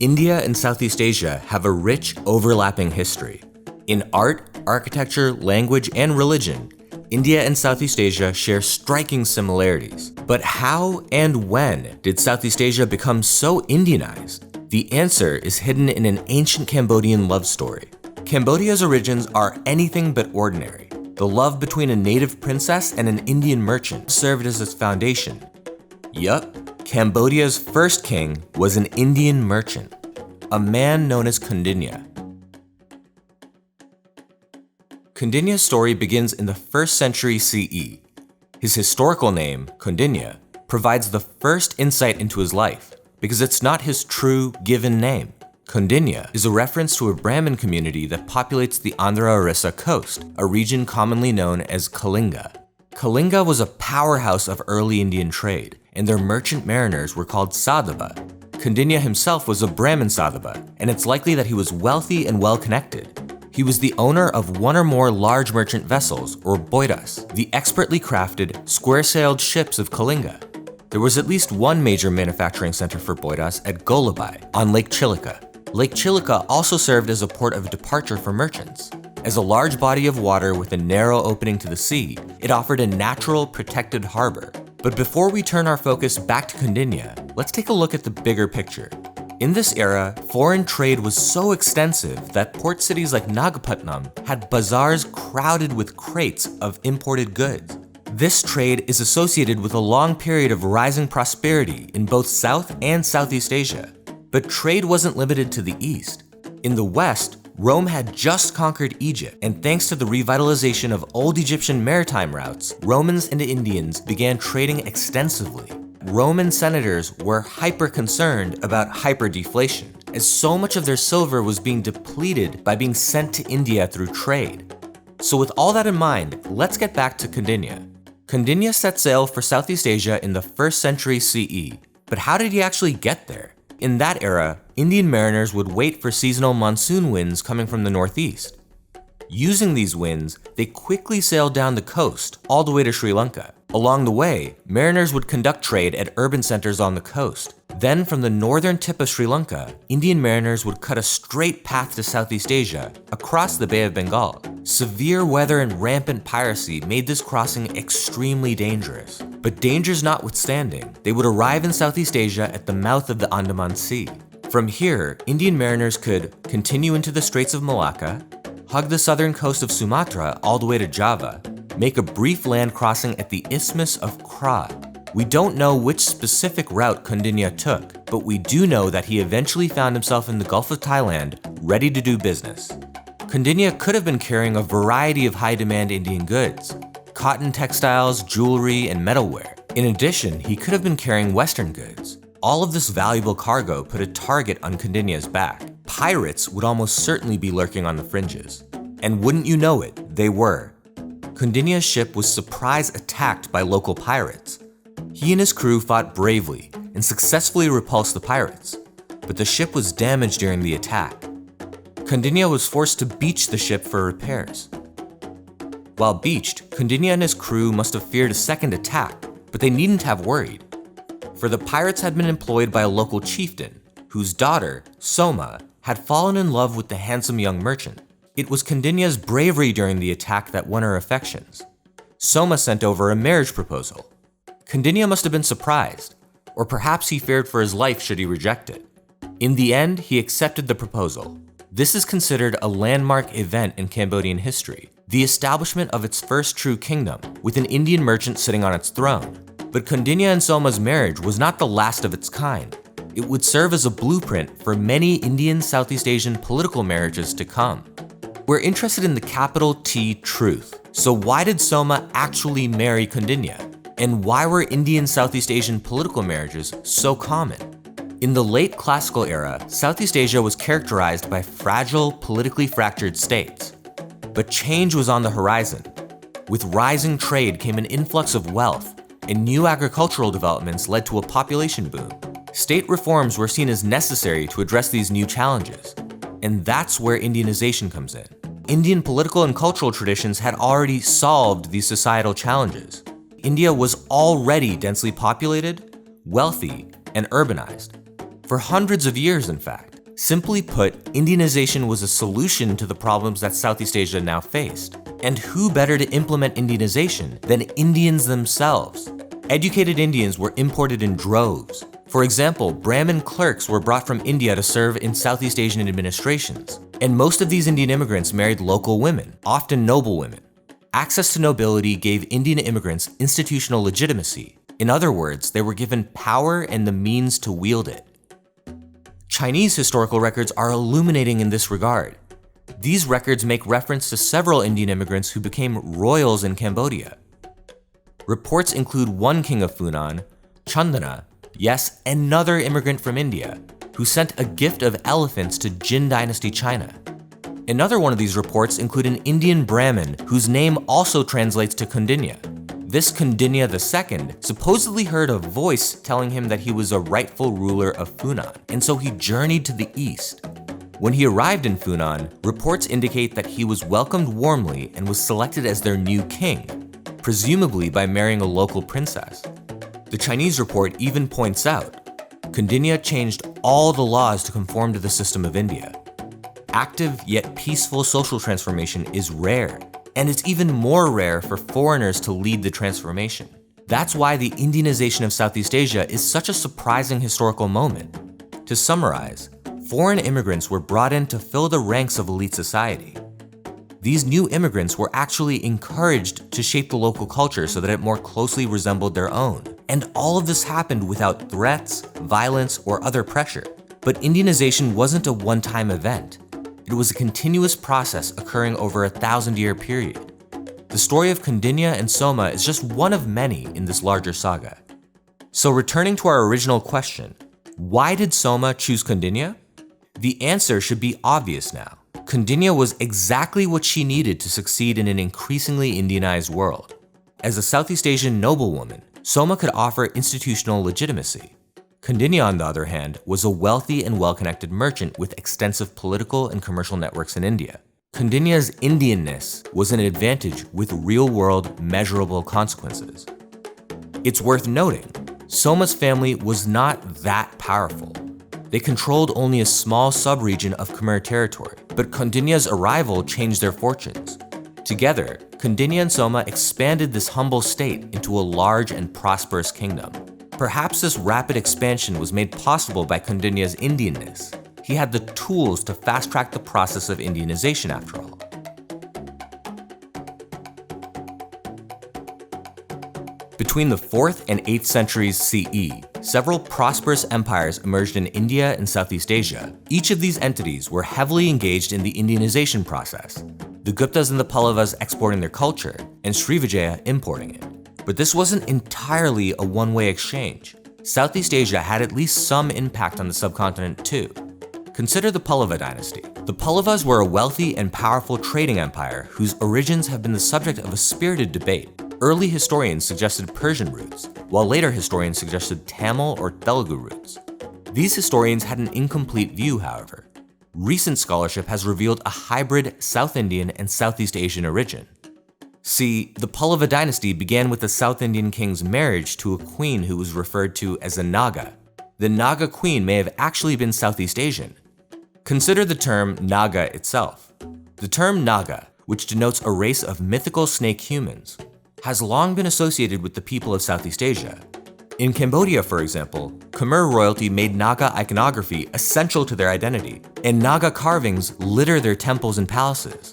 India and Southeast Asia have a rich, overlapping history. In art, architecture, language, and religion, India and Southeast Asia share striking similarities. But how and when did Southeast Asia become so Indianized? The answer is hidden in an ancient Cambodian love story. Cambodia's origins are anything but ordinary. The love between a native princess and an Indian merchant served as its foundation. Yup. Cambodia's first king was an Indian merchant, a man known as Kaundinya. Kaundinya's story begins in the 1st century CE. His historical name, Kaundinya, provides the first insight into his life, because it's not his true, given name. Kaundinya is a reference to a Brahmin community that populates the Andhra-Orissa coast, a region commonly known as Kalinga. Kalinga was a powerhouse of early Indian trade, and their merchant mariners were called Sadhava. Kaundinya himself was a Brahmin Sadhava, and it's likely that he was wealthy and well-connected. He was the owner of one or more large merchant vessels, or boiras, the expertly crafted, square-sailed ships of Kalinga. There was at least one major manufacturing center for boiras at Golabai, on Lake Chilika. Lake Chilika also served as a port of departure for merchants. As a large body of water with a narrow opening to the sea, it offered a natural, protected harbor. But before we turn our focus back to Kaundinya, let's take a look at the bigger picture. In this era, foreign trade was so extensive that port cities like Nagapattinam had bazaars crowded with crates of imported goods. This trade is associated with a long period of rising prosperity in both South and Southeast Asia. But trade wasn't limited to the East. In the West, Rome had just conquered Egypt, and thanks to the revitalization of old Egyptian maritime routes, Romans and Indians began trading extensively. Roman senators were hyper-concerned about hyperdeflation, as so much of their silver was being depleted by being sent to India through trade. So with all that in mind, let's get back to Kaundinya. Kaundinya set sail for Southeast Asia in the 1st century CE, but how did he actually get there? In that era, Indian mariners would wait for seasonal monsoon winds coming from the northeast. Using these winds, they quickly sailed down the coast, all the way to Sri Lanka. Along the way, mariners would conduct trade at urban centers on the coast. Then from the northern tip of Sri Lanka, Indian mariners would cut a straight path to Southeast Asia, across the Bay of Bengal. Severe weather and rampant piracy made this crossing extremely dangerous. But dangers notwithstanding, they would arrive in Southeast Asia at the mouth of the Andaman Sea. From here, Indian mariners could continue into the Straits of Malacca, hug the southern coast of Sumatra all the way to Java, make a brief land crossing at the Isthmus of Kra. We don't know which specific route Kaundinya took, but we do know that he eventually found himself in the Gulf of Thailand, ready to do business. Kaundinya could have been carrying a variety of high-demand Indian goods: cotton textiles, jewelry, and metalware. In addition, he could have been carrying Western goods. All of this valuable cargo put a target on Kaundinya's back. Pirates would almost certainly be lurking on the fringes. And wouldn't you know it, they were. Kaundinya's ship was surprise attacked by local pirates. He and his crew fought bravely and successfully repulsed the pirates, but the ship was damaged during the attack. Kaundinya was forced to beach the ship for repairs. While beached, Kaundinya and his crew must have feared a second attack, but they needn't have worried. For the pirates had been employed by a local chieftain, whose daughter, Soma, had fallen in love with the handsome young merchant. It was Kaundinya's bravery during the attack that won her affections. Soma sent over a marriage proposal. Kaundinya must have been surprised, or perhaps he feared for his life should he reject it. In the end, he accepted the proposal. This is considered a landmark event in Cambodian history, the establishment of its first true kingdom, with an Indian merchant sitting on its throne. But Kaundinya and Soma's marriage was not the last of its kind. It would serve as a blueprint for many Indian Southeast Asian political marriages to come. We're interested in the capital T truth. So why did Soma actually marry Kaundinya? And why were Indian Southeast Asian political marriages so common? In the late classical era, Southeast Asia was characterized by fragile, politically fractured states. But change was on the horizon. With rising trade came an influx of wealth, and new agricultural developments led to a population boom. State reforms were seen as necessary to address these new challenges. And that's where Indianization comes in. Indian political and cultural traditions had already solved these societal challenges. India was already densely populated, wealthy, and urbanized. For hundreds of years, in fact. Simply put, Indianization was a solution to the problems that Southeast Asia now faced. And who better to implement Indianization than Indians themselves? Educated Indians were imported in droves. For example, Brahmin clerks were brought from India to serve in Southeast Asian administrations. And most of these Indian immigrants married local women, often noble women. Access to nobility gave Indian immigrants institutional legitimacy. In other words, they were given power and the means to wield it. Chinese historical records are illuminating in this regard. These records make reference to several Indian immigrants who became royals in Cambodia. Reports include one king of Funan, Chandana, yes, another immigrant from India, who sent a gift of elephants to Jin Dynasty China. Another one of these reports include an Indian Brahmin whose name also translates to Kaundinya. This Kaundinya II supposedly heard a voice telling him that he was a rightful ruler of Funan, and so he journeyed to the east. When he arrived in Funan, reports indicate that he was welcomed warmly and was selected as their new king, presumably by marrying a local princess. The Chinese report even points out, Kaundinya changed all the laws to conform to the system of India. Active yet peaceful social transformation is rare, and it's even more rare for foreigners to lead the transformation. That's why the Indianization of Southeast Asia is such a surprising historical moment. To summarize, foreign immigrants were brought in to fill the ranks of elite society. These new immigrants were actually encouraged to shape the local culture so that it more closely resembled their own. And all of this happened without threats, violence, or other pressure. But Indianization wasn't a one-time event. It was a continuous process occurring over a 1,000-year period. The story of Kaundinya-Soma is just one of many in this larger saga. So returning to our original question, why did Soma choose Kaundinya? The answer should be obvious now. Kaundinya was exactly what she needed to succeed in an increasingly Indianized world. As a Southeast Asian noblewoman, Soma could offer institutional legitimacy. Kaundinya, on the other hand, was a wealthy and well-connected merchant with extensive political and commercial networks in India. Kaundinya's Indianness was an advantage with real-world, measurable consequences. It's worth noting, Soma's family was not that powerful. They controlled only a small sub-region of Khmer territory, but Kaundinya's arrival changed their fortunes. Together, Kaundinya and Soma expanded this humble state into a large and prosperous kingdom. Perhaps this rapid expansion was made possible by Kaundinya's Indianness. He had the tools to fast-track the process of Indianization after all. Between the 4th and 8th centuries CE, several prosperous empires emerged in India and Southeast Asia. Each of these entities were heavily engaged in the Indianization process, the Guptas and the Pallavas exporting their culture, and Srivijaya importing it. But this wasn't entirely a one-way exchange. Southeast Asia had at least some impact on the subcontinent too. Consider the Pallava Dynasty. The Pallavas were a wealthy and powerful trading empire whose origins have been the subject of a spirited debate. Early historians suggested Persian roots, while later historians suggested Tamil or Telugu roots. These historians had an incomplete view, however. Recent scholarship has revealed a hybrid South Indian and Southeast Asian origin. See, the Pallava dynasty began with the South Indian king's marriage to a queen who was referred to as a Naga. The Naga queen may have actually been Southeast Asian. Consider the term Naga itself. The term Naga, which denotes a race of mythical snake humans, has long been associated with the people of Southeast Asia. In Cambodia, for example, Khmer royalty made Naga iconography essential to their identity, and Naga carvings litter their temples and palaces.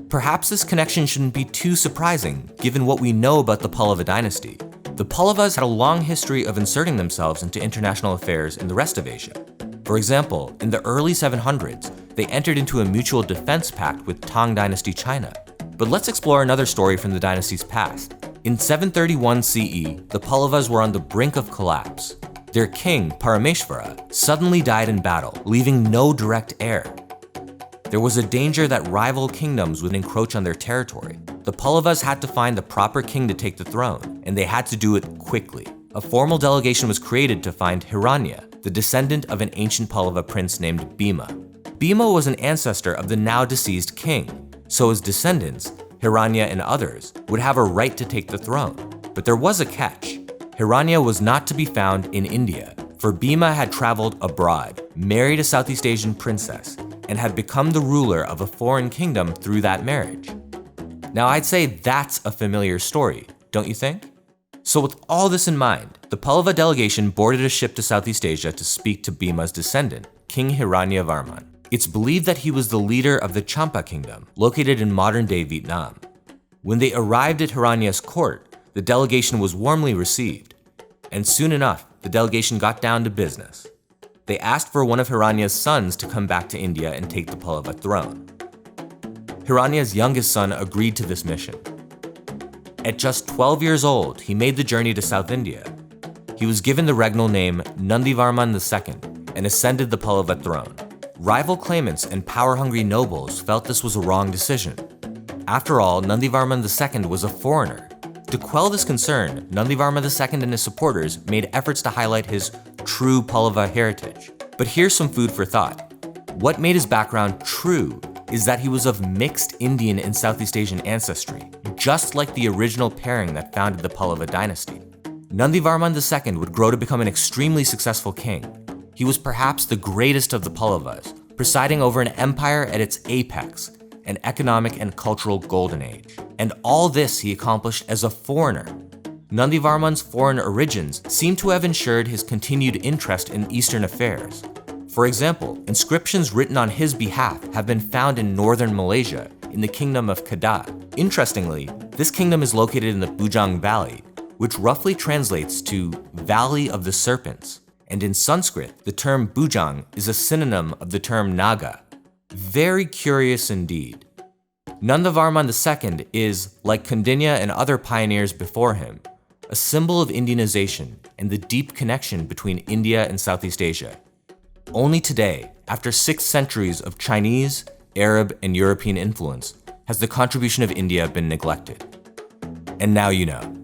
Perhaps this connection shouldn't be too surprising, given what we know about the Pallava dynasty. The Pallavas had a long history of inserting themselves into international affairs in the rest of Asia. For example, in the early 700s, they entered into a mutual defense pact with Tang Dynasty China. But let's explore another story from the dynasty's past. In 731 CE, the Pallavas were on the brink of collapse. Their king, Parameshvara, suddenly died in battle, leaving no direct heir. There was a danger that rival kingdoms would encroach on their territory. The Pallavas had to find the proper king to take the throne, and they had to do it quickly. A formal delegation was created to find Hiranya, the descendant of an ancient Pallava prince named Bhima. Bhima was an ancestor of the now deceased king, so his descendants, Hiranya and others, would have a right to take the throne. But there was a catch. Hiranya was not to be found in India, for Bhima had traveled abroad, married a Southeast Asian princess, and had become the ruler of a foreign kingdom through that marriage. Now I'd say that's a familiar story, don't you think? So with all this in mind, the Pallava delegation boarded a ship to Southeast Asia to speak to Bhima's descendant, King Hiranyavarman. It's believed that he was the leader of the Champa kingdom, located in modern-day Vietnam. When they arrived at Hiranya's court, the delegation was warmly received, and soon enough, the delegation got down to business. They asked for one of Hiranya's sons to come back to India and take the Pallava throne. Hiranya's youngest son agreed to this mission. At just 12 years old, he made the journey to South India. He was given the regnal name Nandi Varman II and ascended the Pallava throne. Rival claimants and power-hungry nobles felt this was a wrong decision. After all, Nandi Varman II was a foreigner. To quell this concern, Nandi Varman II and his supporters made efforts to highlight his true Pallava heritage. But here's some food for thought. What made his background true is that he was of mixed Indian and Southeast Asian ancestry, just like the original pairing that founded the Pallava Dynasty. Nandi Varman II would grow to become an extremely successful king. He was perhaps the greatest of the Pallavas, presiding over an empire at its apex, an economic and cultural golden age. And all this he accomplished as a foreigner. Nandi Varman's foreign origins seem to have ensured his continued interest in Eastern affairs. For example, inscriptions written on his behalf have been found in northern Malaysia, in the kingdom of Kedah. Interestingly, this kingdom is located in the Bujang Valley, which roughly translates to Valley of the Serpents. And in Sanskrit, the term Bujang is a synonym of the term Naga. Very curious indeed. Nandi Varman II is, like Kaundinya and other pioneers before him, a symbol of Indianization and the deep connection between India and Southeast Asia. Only today, after 6 centuries of Chinese, Arab, and European influence, has the contribution of India been neglected. And now you know.